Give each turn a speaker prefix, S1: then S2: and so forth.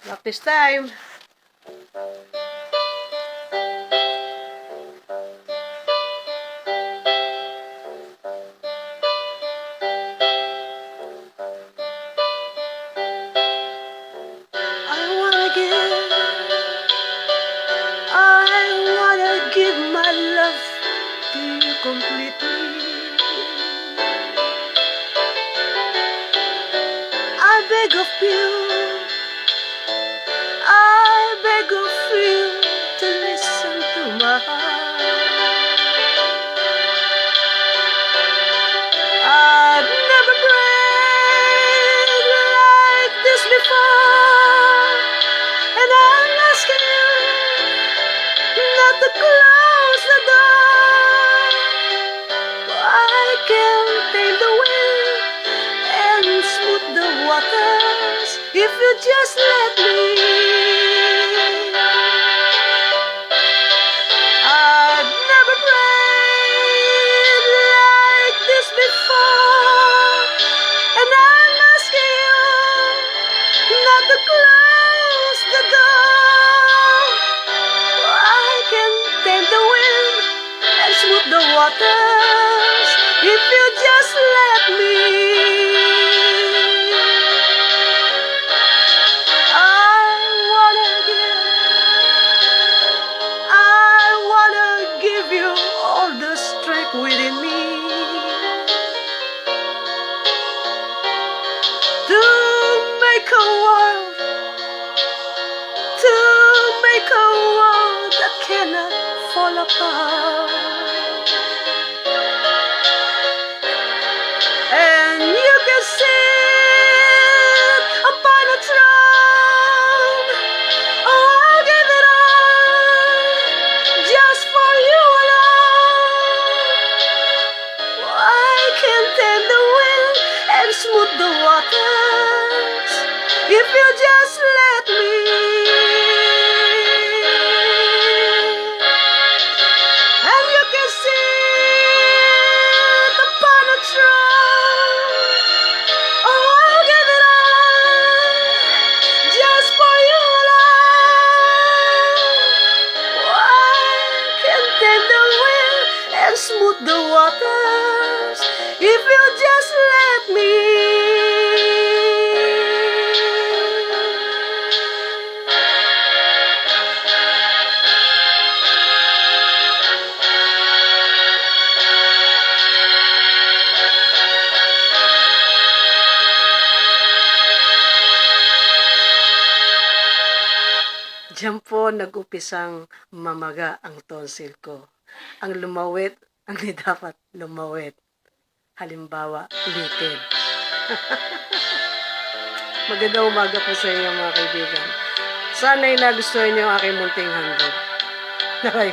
S1: Practice time. I wanna give my love to you completely. I beg of you, I beg of you to listen to my heart. I've never prayed like this before, and I'm asking you not to close the door. I can tame the wind and smooth the waters if you just let me. I've never prayed like this before, and I'm asking you not to close the door. I can tame the wind and smooth the waters if you just let me. I wanna give you all the strength within me to make a world, to make a world that cannot fall apart. And you can sit upon a throne. Oh, I'll give it all just for you alone. I can tame the wind and smooth the waters if you just let me. And you can sit upon a throne. Oh, I'll give it all just for you alone. I can tame the wind and smooth the waters if you just let me. Diyan po nag-upisang mamaga ang tonsil ko. Ang lumawit, ang di dapat lumawit. Halimbawa, ulitin. Magandang umaga po sa inyo mga kaibigan. Sana'y nagustuhan niyo ang aking munting handog. Okay.